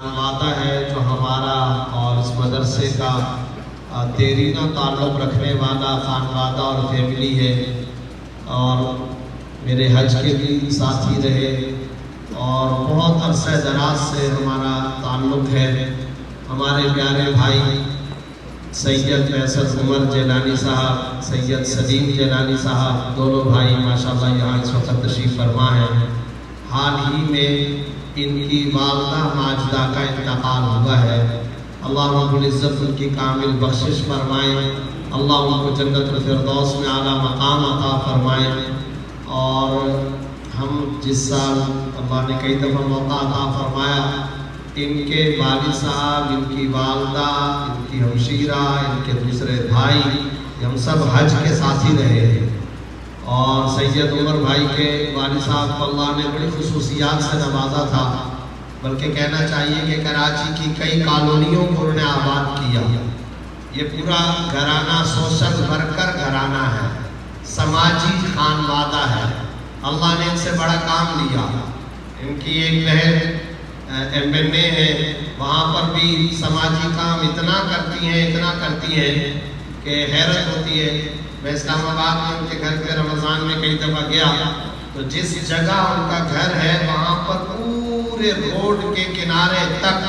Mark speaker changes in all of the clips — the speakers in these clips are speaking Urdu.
Speaker 1: وعدہ ہے جو ہمارا اور اس مدرسے کا دیرینہ تعلق رکھنے والا خانوادہ اور فیملی ہے، اور میرے حج کے بھی ساتھی رہے اور بہت عرصہ دراز سے ہمارا تعلق ہے۔ ہمارے پیارے بھائی سید فیصل عمر جیلانی صاحب، سید سلیم جیلانی صاحب، دونوں بھائی ماشاءاللہ یہاں اس وقت تشریف فرما ہیں۔ حال ہی میں ان کی والدہ ماجدہ کا انتقال ہوا ہے۔ اللہ رب العزت ان کی کامل بخشش فرمائے، اللہ ان کو جنت الفردوس میں اعلیٰ مقام عطا فرمائے۔ اور ہم جس سال اللہ نے کئی دفعہ موقع عطا فرمایا، ان کے والد صاحب، ان کی والدہ، ان کی ہمشیرہ، ان کے دوسرے بھائی، ہم سب حج کے ساتھی رہے ہیں۔ اور سید عمر بھائی کے والد صاحب کو اللہ نے بڑی خصوصیات سے نوازا تھا، بلکہ کہنا چاہیے کہ کراچی کی کئی کالونیوں کو انہوں نے آباد کیا۔ یہ پورا گھرانہ سوشل ورکر گھرانہ ہے، سماجی خانوادہ ہے۔ اللہ نے ان سے بڑا کام لیا۔ ان کی ایک بہن MNA ہے، وہاں پر بھی سماجی کام اتنا کرتی ہیں کہ حیرت ہوتی ہے۔ میں اسلام آباد میں ان کے گھر پہ رمضان میں کئی دفعہ گیا تو جس جگہ ان کا گھر ہے وہاں پر پورے روڈ کے کنارے تک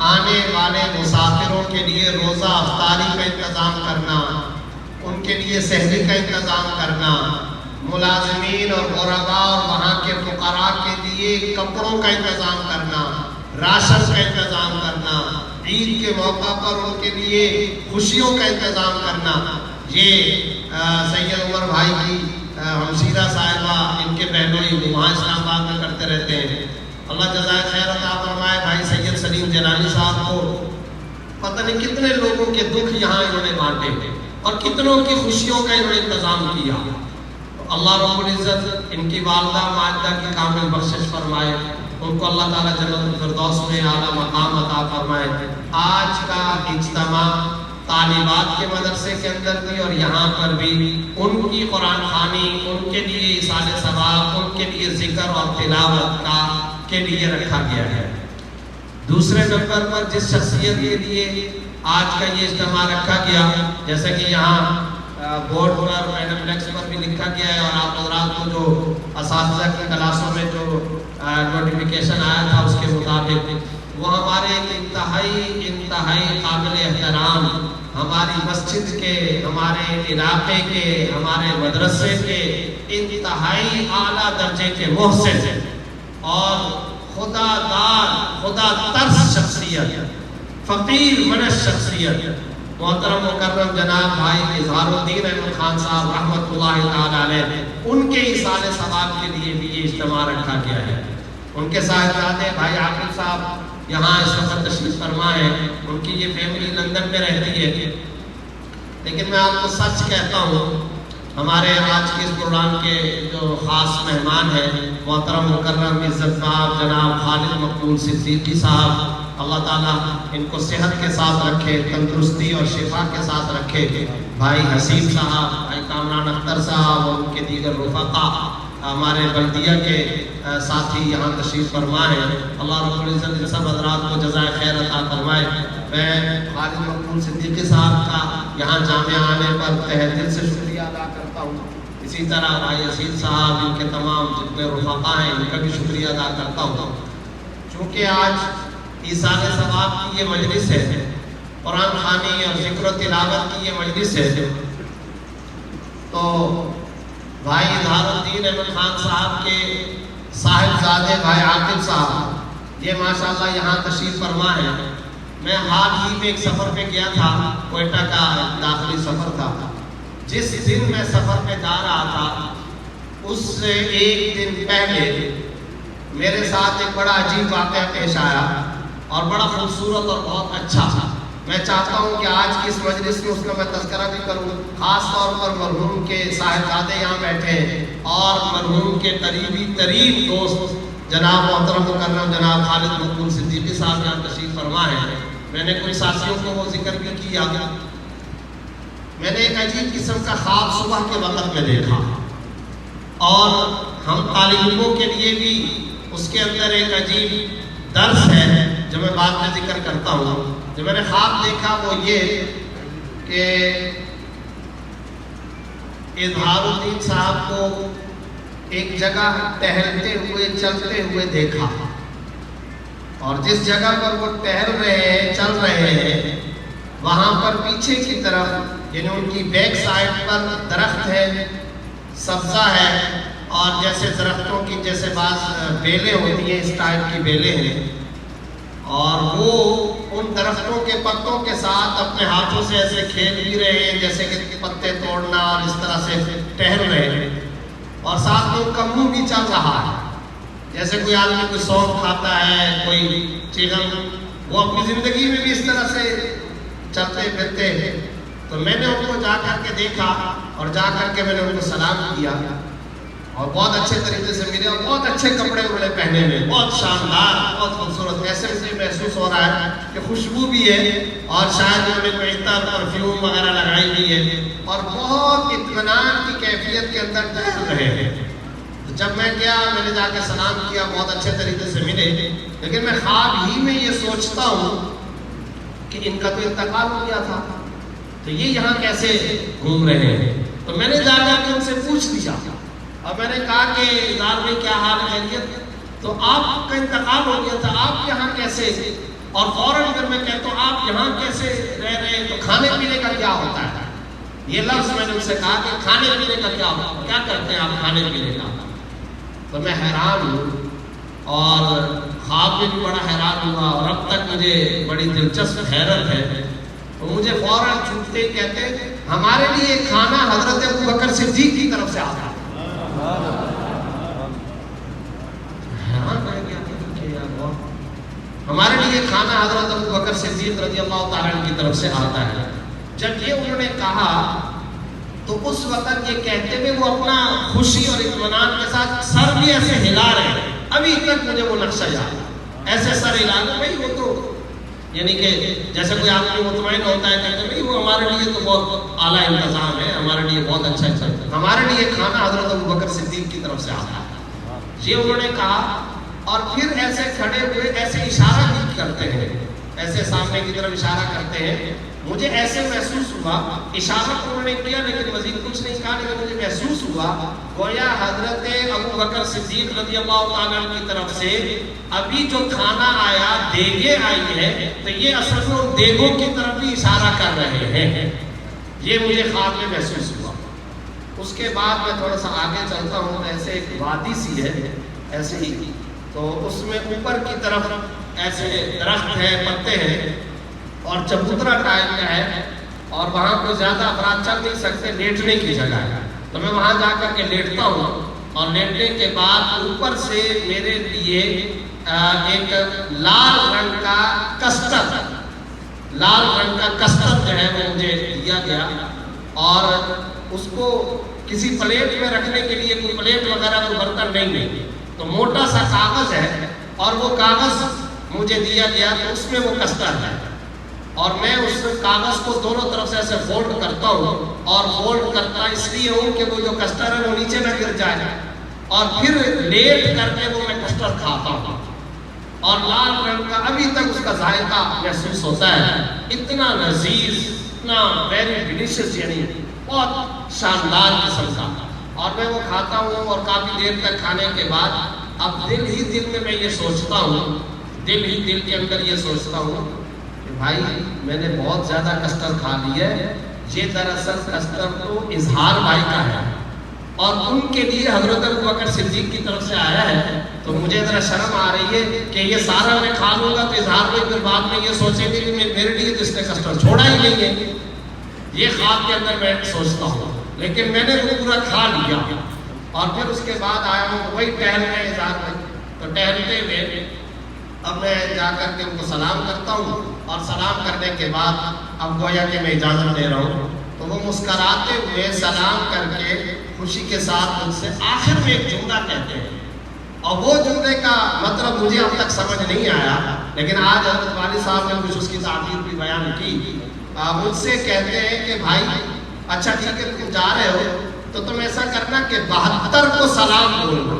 Speaker 1: آنے والے مسافروں کے لیے روزہ افطاری کا انتظام کرنا، ان کے لیے سحری کا انتظام کرنا، ملازمین اور غرباء اور وہاں کے فقراء کے لیے کپڑوں کا انتظام کرنا، راشن کا انتظام کرنا، عید کے موقع پر ان کے لیے خوشیوں کا انتظام کرنا۔ یہ سید عمر بھائی کی ہمشیرہ صاحبہ، ان کے بہنوئی وہاں اسلام آباد میں کرتے رہتے ہیں۔ اللہ جزائے خیر عطا فرمائے۔ بھائی سید سلیم جیلانی صاحب کو پتہ نہیں کتنے لوگوں کے دکھ یہاں انہوں نے بانٹے اور کتنوں کی خوشیوں کا انہوں نے انتظام کیا۔ اللہ رب العزت ان کی والدہ ماجدہ کی کامل بخشش فرمائے، ان کو اللہ تعالیٰ جنت الفردوس میں اعلیٰ مقام عطا فرمائے۔ آج کا اجتماع طالبات کے مدرسے کے اندر بھی اور یہاں پر بھی ان کی قرآن خوانی، ان کے لیے ایصال ثواب، ان کے لیے ذکر اور تلاوت کے لیے رکھا گیا ہے۔ دوسرے نمبر پر جس شخصیت کے لیے آج کا یہ اجتماع رکھا گیا، جیسے کہ یہاں بورڈ پر پینفلیکس پر بھی لکھا گیا ہے، اور آپ حضرات کو جو اساتذہ کی کلاسوں میں جو نوٹیفیکیشن آیا تھا اس کے مطابق وہ ہمارے انتہائی قابل احترام، ہماری مسجد کے، ہمارے علاقے کے، ہمارے مدرسے کے انتہائی اعلیٰ درجے کے محسن اور خدا ترس شخصیت، فقیر منش شخصیت، محترم مکرم جناب بھائی اظہار الدین احمد خان صاحب رحمۃ اللہ تعالیٰ علیہ، ان کے ایصال ثواب کے لیے بھی یہ اجتماع رکھا گیا ہے۔ ان کے صاحبزادے بھائی عاقب صاحب یہاں اس وقت تشریف فرما ہے، ان کی یہ فیملی لندن میں رہتی ہے، لیکن میں آپ کو سچ کہتا ہوں، ہمارے آج کے اس پروگرام کے جو خاص مہمان ہیں محترم مکرم عزت صاحب جناب خالد مقبول صدیقی صاحب، اللہ تعالیٰ ان کو صحت کے ساتھ رکھے، تندرستی اور شفا کے ساتھ رکھے۔ بھائی حسیب صاحب، بھائی کامران اختر صاحب اور ان کے دیگر رفقا، ہمارے بلدیہ کے ساتھی یہاں تشریف فرما ہے۔ اللہ رب العزت ان سب حضرات کو جزائے خیر عطا فرمائے۔ میں خالد مقبول صدیقی صاحب کا یہاں جامعہ آنے پر تہ دل سے شکریہ ادا کرتا ہوں۔ اسی طرح بھائی اسید صاحب، ان کے تمام جتنے رفقا ہیں ان کا بھی شکریہ ادا کرتا ہوں۔ چونکہ آج ایصال ثواب کی یہ مجلس ہے، قرآن خوانی اور ذکر و تلاوت کی یہ مجلس ہے، تو بھائی اظہار الدین احمد خان صاحب کے صاحبزادے بھائی عاقب صاحب یہ ماشاءاللہ یہاں تشریف فرما ہے۔ میں حال ہی میں ایک سفر پہ گیا تھا، کوئٹہ کا داخلی سفر تھا۔ جس دن میں سفر پہ جا رہا تھا اس سے ایک دن پہلے میرے ساتھ ایک بڑا عجیب واقعہ پیش آیا اور بڑا خوبصورت اور بہت اچھا۔ میں چاہتا ہوں کہ آج کی اس مجلس میں اس کا میں تذکرہ بھی کروں، خاص طور پر مرحوم کے صاحبزادے یہاں بیٹھے ہیں اور مرحوم کے قریبی ترین دوست جناب محترم مکرم جناب خالد مقبول صدیقی صاحب یہاں تشریف فرما ہے۔ میں نے کچھ ساتھیوں کو وہ ذکر بھی کیا، میں نے ایک عجیب قسم کا خواب صبح کے وقت میں دیکھا، اور ہم طالب علموں کے لیے بھی اس کے اندر ایک عجیب درس ہے جو میں بعد میں ذکر کرتا ہوں. جو میں نے خواب دیکھا وہ یہ کہ اظہار الدین صاحب کو ایک جگہ ٹہلتے ہوئے چلتے ہوئے دیکھا، اور جس جگہ پر وہ ٹہل رہے ہیں چل رہے ہیں وہاں پر پیچھے کی طرف یعنی ان کی بیک سائڈ پر درخت ہے، سبزہ ہے، اور جیسے درختوں کی جیسے بعض بیلیں ہوتی ہیں اس ٹائپ کی بیلیں ہیں، اور وہ ان درختوں کے پتوں کے ساتھ اپنے ہاتھوں سے ایسے کھیل بھی رہے ہیں جیسے کہ پتے توڑنا اور اس طرح سے ٹہل رہے ہیں، اور ساتھ میں کمو بھی چل رہا ہے جیسے کوئی آدمی کوئی سونف کھاتا ہے، کوئی چیغن، وہ اپنی زندگی میں بھی اس طرح سے چلتے پھرتے ہیں. تو میں نے ان کو جا کر کے دیکھا اور جا کر کے میں نے ان کو سلام کیا، اور بہت اچھے طریقے سے ملے، اور بہت اچھے کپڑے انہوں نے پہنے ہوئے، بہت شاندار، بہت خوبصورت. ایسے مجھے محسوس ہو رہا ہے کہ خوشبو بھی ہے اور شاید انہوں نے کوئی عطر پرفیوم وغیرہ لگائی ہوئی ہے، اور بہت اطمینان کی کیفیت کے اندر ٹہل رہے ہیں. جب میں گیا میں نے جا کے سلام کیا، بہت اچھے طریقے سے ملے، لیکن میں خواب ہی میں یہ سوچتا ہوں کہ ان کا تو انتقال ہو گیا تھا، تو یہ یہاں کیسے گھوم رہے ہیں. تو میں نے جا کر کے ان سے پوچھ لیا اور میں نے کہا کہ اظہار بھائی کیا حال خیریت؟ تو آپ کا انتقال ہو گیا تھا، آپ یہاں کیسے؟ اور فوراً اگر میں کہتا ہوں آپ یہاں کیسے رہ رہے ہیں تو کھانے پینے کا کیا ہوتا ہے؟ یہ لفظ میں نے ان سے کہا کہ کھانے پینے کا کیا ہوتا ہے، کیا کرتے ہیں آپ کھانے پینے کا؟ تو میں حیران ہوں، اور خواب میں بھی بڑا حیران ہوا، اور اب تک مجھے بڑی دلچسپ حیرت ہے. تو مجھے فوراً چھوٹتے ہی کہتے ہیں ہمارے لیے کھانا حضرت ابوبکر صدیق کی طرف سے آتا ہے. حیران رہ گیا کہ یار ہمارے لیے کھانا حضرت ابوبکر صدیق رضی اللہ تعالیٰ عنہ کی طرف سے آتا ہے. جب یہ انہوں نے کہا تو اس وقت یہ کہتے ہوئے وہ اپنا خوشی اور اطمینان کے ساتھ سر بھی ایسے ہلا رہے ہیں. ابھی تک مجھے وہ نقشہ یاد، ایسے سر ہلانا. بھائی وہ تو یعنی کہ جیسے کوئی آدمی مطمئن ہوتا ہے کہتے ہیں وہ ہمارے لیے تو بہت اعلیٰ انتظام ہے، ہمارے لیے بہت اچھا ہے، ہمارے لیے کھانا حضرت ابوبکر صدیق کی طرف سے آتا ہے. یہ انہوں نے کہا، اور پھر ایسے کھڑے ہوئے ایسے اشارہ بھی کرتے ہیں، ایسے سامنے کی طرف اشارہ کرتے ہیں. مجھے ایسے محسوس ہوا، اشارہ انہوں نے کیا لیکن مزید کچھ نہیں کہا، لیکن مجھے محسوس ہوا گویا حضرت ابوبکر صدیق رضی اللہ تعالیٰ عنہ کی طرف سے ابھی جو کھانا آیا، دیگیں آئی ہے، تو یہ اصل میں ان دیگوں کی طرف بھی اشارہ کر رہے ہیں. یہ مجھے خواب میں محسوس ہوا. اس کے بعد میں تھوڑا سا آگے چلتا ہوں، ایسے ایک وادی سی ہے ایسے ہی، تو اس میں اوپر کی طرف ایسے درخت ہے، پتے ہیں، اور چبوترا ٹائپ کا ہے، اور وہاں کوئی زیادہ افراد چل نہیں سکتے، لیٹنے کی جگہ ہے. تو میں وہاں جا کر کے لیٹتا ہوں، اور لیٹنے کے بعد اوپر سے میرے لیے ایک لال رنگ کا کستر جو ہے وہ مجھے دیا گیا، اور اس کو کسی پلیٹ میں رکھنے کے لیے کوئی پلیٹ وغیرہ کوئی برتن نہیں، تو موٹا سا کاغذ ہے، اور وہ کاغذ مجھے دیا گیا تو اس میں وہ کستر ہے، اور میں اس کاغذ کو دونوں طرف سے ایسے فولڈ کرتا ہوں، اور فولڈ کرتا اس لیے ہوں کہ وہ جو کسٹر ہے وہ نیچے نہ گر جائے، اور پھر لیٹ کر کے وہ میں کسٹر کھاتا ہوں. اور لال رنگ کا ابھی تک اس کا ذائقہ محسوس ہوتا ہے، اتنا لذیذ، اتنا ویری ڈیلیشیس، یعنی بہت شاندار قسم کا. اور میں وہ کھاتا ہوں، اور کافی دیر تک کھانے کے بعد اب دل ہی دل میں یہ سوچتا ہوں، دل ہی دل کے اندر یہ سوچتا ہوں کہ بھائی میں نے بہت زیادہ کسٹر کھا لی ہے. یہ دراصل کسٹر تو اظہار بھائی کا ہے، اور ان کے لیے حضرت ابوبکر صدیق کی طرف سے آیا ہے. تو مجھے ذرا شرم آ رہی ہے کہ یہ سارا میں کھا لوں گا تو اظہار بھائی پھر بعد میں یہ سوچیں گے کہ میرے لیے تو اس نے کسٹر چھوڑا ہی نہیں ہے. یہ خواب کے اندر میں سوچتا ہوں، لیکن میں نے وہ پورا کھا لیا. اور پھر اس کے بعد آیا ہوں وہی ٹہل رہے اظہار بھائی، تو ٹہلتے ہوئے اب میں جا کر کے ان کو سلام کرتا ہوں، اور سلام کرنے کے بعد اب گویا کہ میں اجازت دے رہا ہوں. تو وہ مسکراتے ہوئے سلام کر کے خوشی کے ساتھ مجھ سے آخر میں ایک جملہ کہتے ہیں، اور وہ جملے کا مطلب مجھے اب تک سمجھ نہیں آیا، لیکن آج حضرت والد صاحب نے کچھ اس کی تعبیر بھی بیان کی. مجھ سے کہتے ہیں کہ بھائی اچھا ٹھیک ہے تم جا رہے ہو تو تم ایسا کرنا کہ 72 کو سلام بولنا.